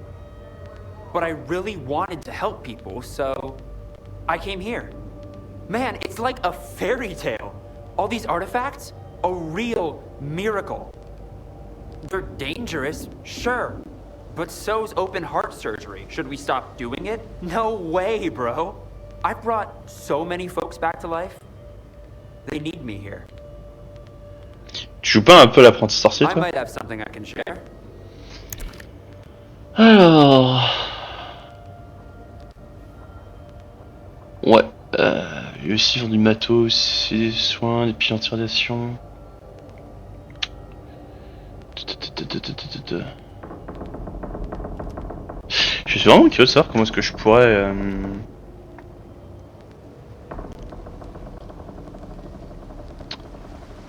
But I really wanted to help people, so I came here. Man, it's like a fairy tale. All these artifacts, a real miracle. They're dangerous, sure. But so's open heart surgery. Should we stop doing it? No way, bro. I brought so many folks back to life. They need me here. Tu joues pas un peu l'apprenti sorcier, I toi? might have something I can share. Alors... Ouais. Il y a aussi du matos, des soins, des piles anti-radiation. Je suis vraiment curieux de savoir comment est-ce que je pourrais...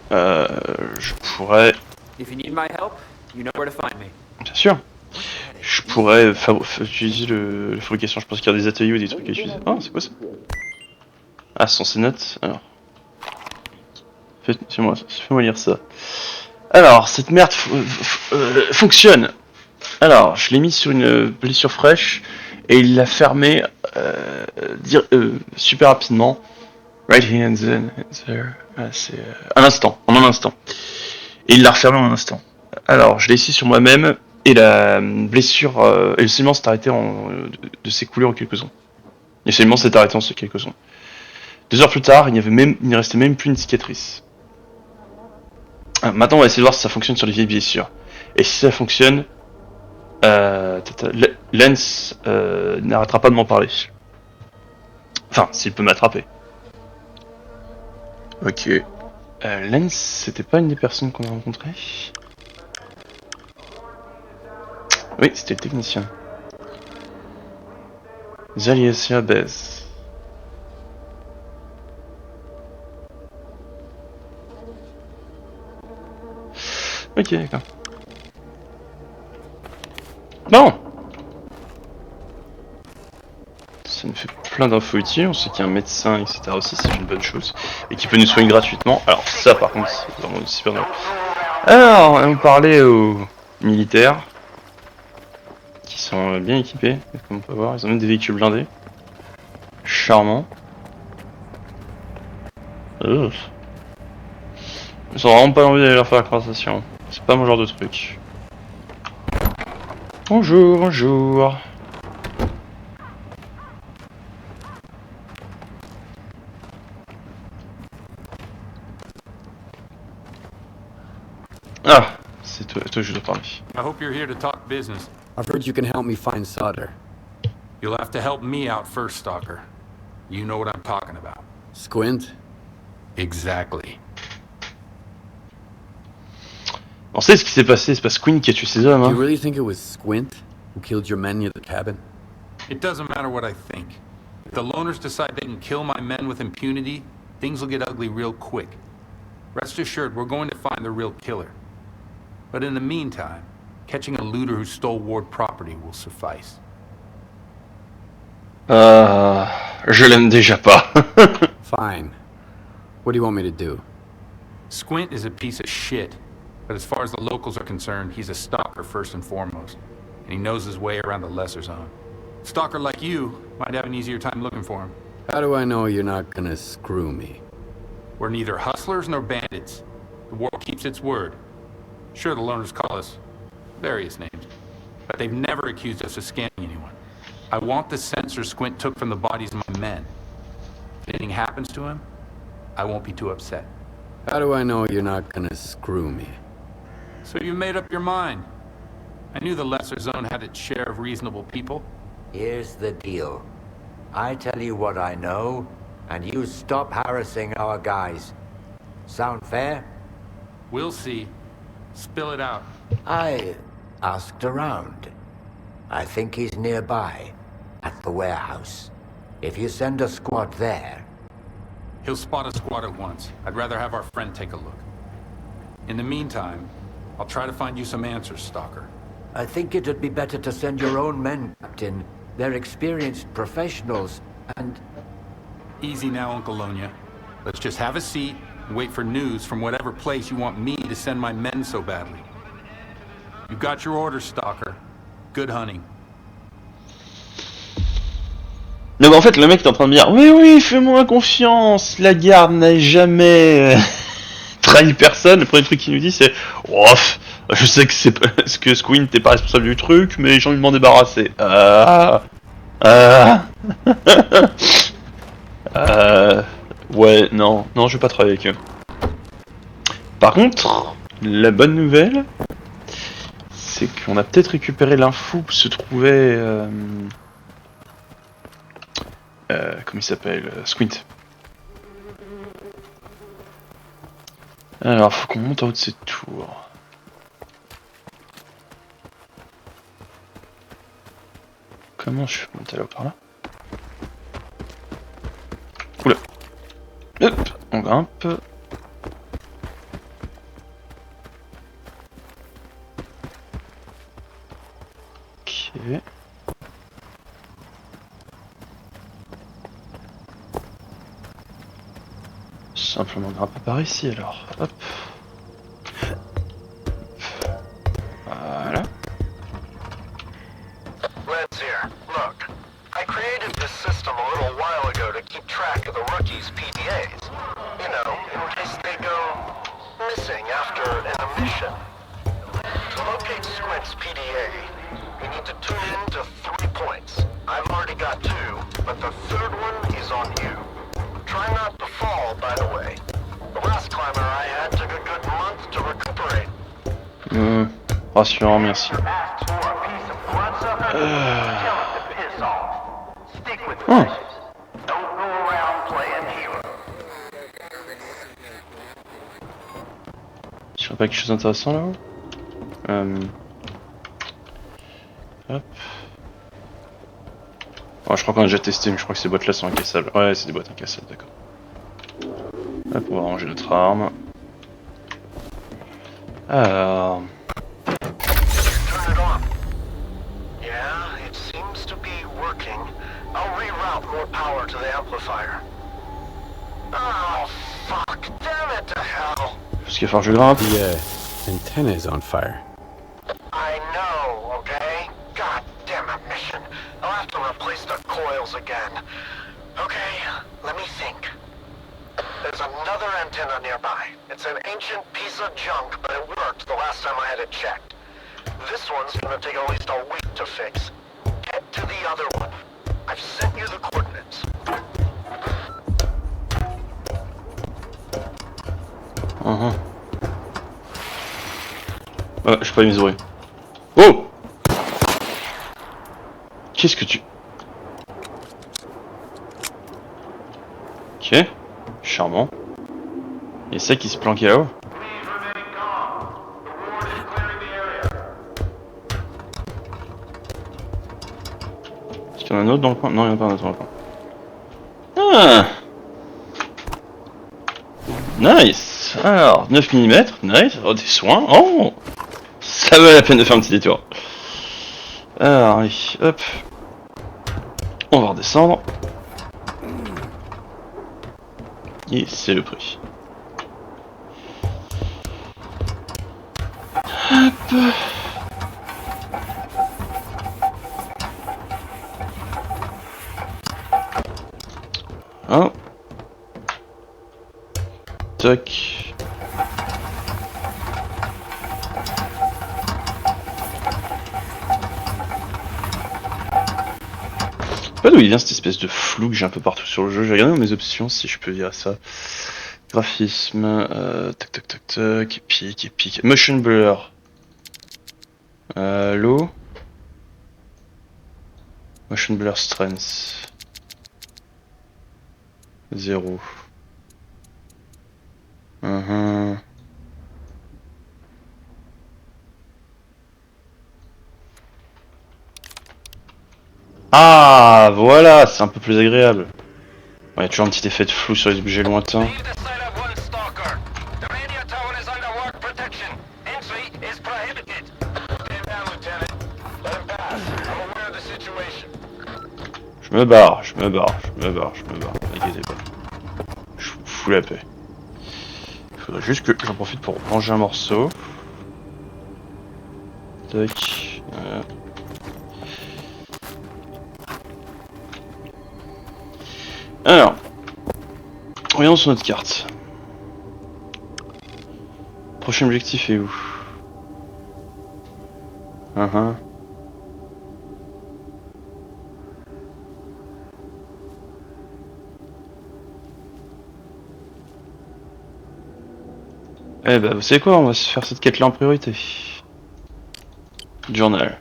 je pourrais... If you need my help, you know where to find me. Bien sûr. Je pourrais utiliser la fabrication. Je pense qu'il y a des ateliers ou des trucs à utiliser. Ah, c'est quoi ça? Ah, ce sont ces notes. Alors. Fais-moi lire ça. Alors, cette merde fonctionne. Alors, je l'ai mis sur une blessure fraîche et il l'a fermé super rapidement. Right here and then, there. Ah, c'est un instant, en un instant. Et il l'a refermé en un instant. Alors, je l'ai ici sur moi-même et la blessure et le saignement s'est arrêté de s'écouler en quelques secondes. Le saignement s'est arrêté en quelques secondes. 2 heures plus tard, il ne restait même plus une cicatrice. Ah, maintenant, on va essayer de voir si ça fonctionne sur les vieilles blessures. Et si ça fonctionne, Lance n'arrêtera pas de m'en parler. Enfin, s'il peut m'attraper. Ok. Lance, c'était pas une des personnes qu'on a rencontrées? Oui, c'était le technicien. Zaliasia Bez. Ok, d'accord. Bon. Ça nous fait plein d'infos utiles, on sait qu'il y a un médecin, etc. aussi, c'est une bonne chose. Et qui peut nous soigner gratuitement. Alors ça par contre, c'est vraiment super drôle. Alors, on va parler aux militaires. Qui sont bien équipés, comme on peut voir, ils ont même des véhicules blindés. Charmant. Ils ont vraiment pas envie d'aller leur faire la conversation. C'est pas mon genre de truc. Bonjour, bonjour. Ah, c'est toi que je dois parler. I hope you're here to talk business. I've heard you can help me find solder. You'll have to help me out first, Stalker. You know what I'm talking about. Squint? Exactly. On sait ce qui s'est passé, c'est pas Squint qui a tué ses hommes, hein. Do you really think it was Squint who killed your men near the cabin? It doesn't matter what I think. If the loners decide they can kill my men with impunity, things will get ugly real quick. Rest assured, we're going to find the real killer. But in the meantime, catching a looter who stole Ward property will suffice. Je l'aime déjà pas. Fine. What do you want me to do? Squint is a piece of shit, but as far as the locals are concerned, he's a stalker first and foremost, and he knows his way around the lesser zone. Stalker like you might have an easier time looking for him. How do I know you're not gonna screw me? We're neither hustlers nor bandits. The world keeps its word. Sure, the loners call us various names, but they've never accused us of scamming anyone. I want the sensor Squint took from the bodies of my men. If anything happens to him, I won't be too upset. How do I know you're not gonna screw me? So you made up your mind. I knew the lesser zone had its share of reasonable people. Here's the deal. I tell you what I know, and you stop harassing our guys. Sound fair? We'll see. Spill it out. I asked around. I think he's nearby, at the warehouse. If you send a squad there... He'll spot a squad at once. I'd rather have our friend take a look. In the meantime, I'll try to find you some answers, Stalker. I think it'd be better to send your own men, Captain. They're experienced professionals, and... Easy now, Uncle Lonya. Let's just have a seat and wait for news from whatever place you want me to send my men so badly. You got your orders, Stalker. Good hunting. Donc en fait le mec est en train de me dire oui fais-moi confiance, la garde n'a jamais trahi personne. Le premier truc qu'il nous dit c'est je sais que c'est que Squint t'es pas responsable du truc mais j'ai envie de m'en débarrasser. Ouais non je vais pas travailler avec eux. Par contre la bonne nouvelle c'est qu'on a peut-être récupéré l'info où se trouvait comment il s'appelle, Squint. Alors, faut qu'on monte en haut de cette tour. Comment je peux monter là par là? Oula. Hop, on grimpe. Ok. Simplement grimper par ici alors. Hop. Voilà. Red's here. Look, I created this system a little while ago to keep track of the rookies' PDAs. You know, in case they go missing after a mission. To locate Squint's PDA, you need to tune in to 3 points. I've already got 2, but the third one is on you. Try not to fall, by the way. The last climber I had took a good month to recuperate. Rassurant, merci. Je ferais pas quelque chose d'intéressant là-haut. Hop. Oh, je crois qu'on a déjà testé, mais je crois que ces boîtes là sont incassables. Ouais, c'est des boîtes incassables, d'accord. Hop, on va ranger notre arme. Alors. Yeah, it seems to be working. I'll reroute more power to the amplifier. Oh, fuck. Damn it to hell. Parce qu'il va falloir que je grimpe. The antenna is on fire. I know, okay? God damn it, mission. I'll have to replace the coils again. Okay, let me think. There's another antenna nearby. It's an ancient piece of junk, but it worked the last time I had it checked. This one's gonna take at least a week to fix. Get to the other one. I've sent you the coordinates. Ouais, je suis pas mesuré. Oh! Qu'est-ce que tu... Ok. Charmant. Et ça qui se planquait là-haut. Est-ce qu'il y en a un autre dans le coin? Non, il n'y en a pas un autre dans le coin. Ah! Nice! Alors, 9 mm, nice. Oh, des soins. Oh! Ça vaut la peine de faire un petit détour. Alors, allez, hop. On va redescendre. Et c'est le prix. Hop. Oh. Tac. Je sais pas d'où il vient cette espèce de flou que j'ai un peu partout sur le jeu. J'ai regardé dans mes options si je peux dire ça. Graphisme, tac tac tac tac, épique. Motion blur. Low. Motion blur strength. 0. Ah, voilà, c'est un peu plus agréable. Il y a toujours un petit effet de flou sur les objets lointains. Je me barre. N'inquiétez pas. Je vous fous la paix. Il faudrait juste que j'en profite pour manger un morceau. Tac. Voilà. Alors, regardons sur notre carte. Prochain objectif est où? Eh ben, vous savez quoi? On va se faire cette quête là en priorité. Journal.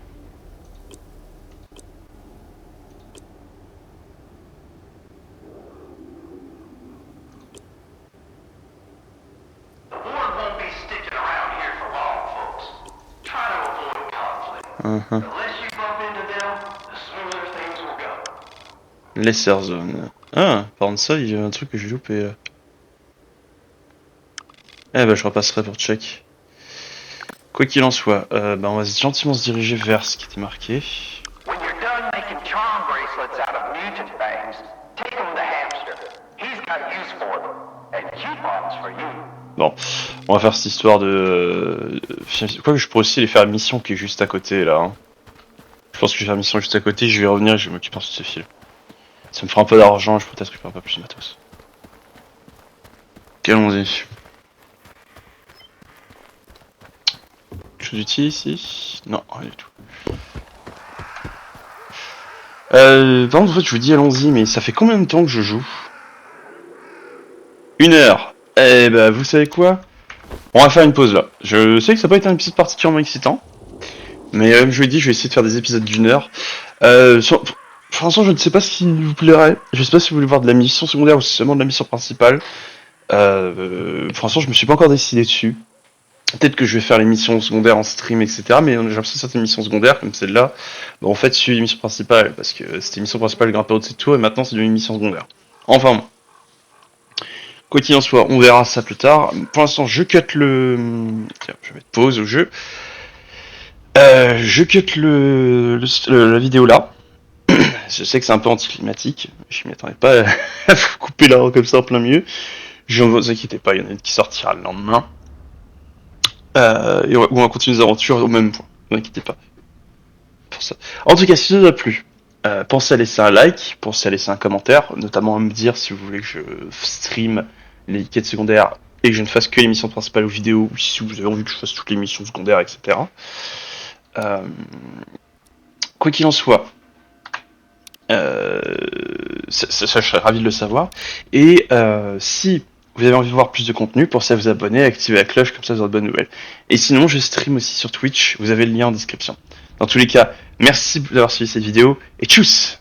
Lesser Zone. Ah, par contre ça, il y a un truc que j'ai loupé. Eh ben, je repasserai pour check. Quoi qu'il en soit, on va gentiment se diriger vers ce qui était marqué. When you're done making charm bracelets out of mutant fangs, take them to Hamster. He's got use for them. And coupons for you. Bon, on va faire cette histoire de... Quoi que je pourrais aussi aller faire la mission qui est juste à côté, là. Hein. Je pense que je vais faire la mission juste à côté, je vais revenir et je vais m'occuper de ce fil. Ça me fera un peu d'argent, je peux peut-être récupérer un peu plus de matos. Ok, allons-y. Quelque chose d'utile ici? Non, rien du tout. Par contre, en fait, je vous dis allons-y, mais ça fait combien de temps que je joue? 1 heure. Eh ben, vous savez quoi? On va faire une pause là. Je sais que ça n'a pas été un épisode particulièrement excitant. Mais comme je vous l'ai dit, je vais essayer de faire des épisodes d'1 heure. Franchement, je ne sais pas ce qui vous plairait. Je sais pas si vous voulez voir de la mission secondaire ou seulement de la mission principale. Franchement, je me suis pas encore décidé dessus. Peut-être que je vais faire les missions secondaires en stream, etc. Mais j'ai l'impression que certaines missions secondaires, comme celle-là, en fait, suivent les missions principales. Parce que c'était mission principale grimper au-dessus de tout, et maintenant c'est devenu une mission secondaire. Enfin bon. Quoi qu'il en soit, on verra ça plus tard. Pour l'instant, je cut le... Tiens, je vais mettre pause au jeu. Je cut la vidéo là. Je sais que c'est un peu anticlimatique. Je m'y attendais pas à vous couper là comme ça en plein milieu. Je ne vous inquiétez pas, il y en a une qui sortira le lendemain. Et on va continuer les aventures au même point. Ne vous inquiétez pas. Pour ça. En tout cas, si ça vous a plu, pensez à laisser un like, pensez à laisser un commentaire, notamment à me dire si vous voulez que je stream les quêtes secondaires et que je ne fasse que les missions principales aux vidéos, ou si vous avez envie que je fasse toutes les missions secondaires, etc. Quoi qu'il en soit, ça, je serais ravi de le savoir. Et si vous avez envie de voir plus de contenu, pensez à vous abonner, à activer la cloche, comme ça vous aurez de bonnes nouvelles. Et sinon, je stream aussi sur Twitch, vous avez le lien en description. Dans tous les cas, merci d'avoir suivi cette vidéo, et tchuss!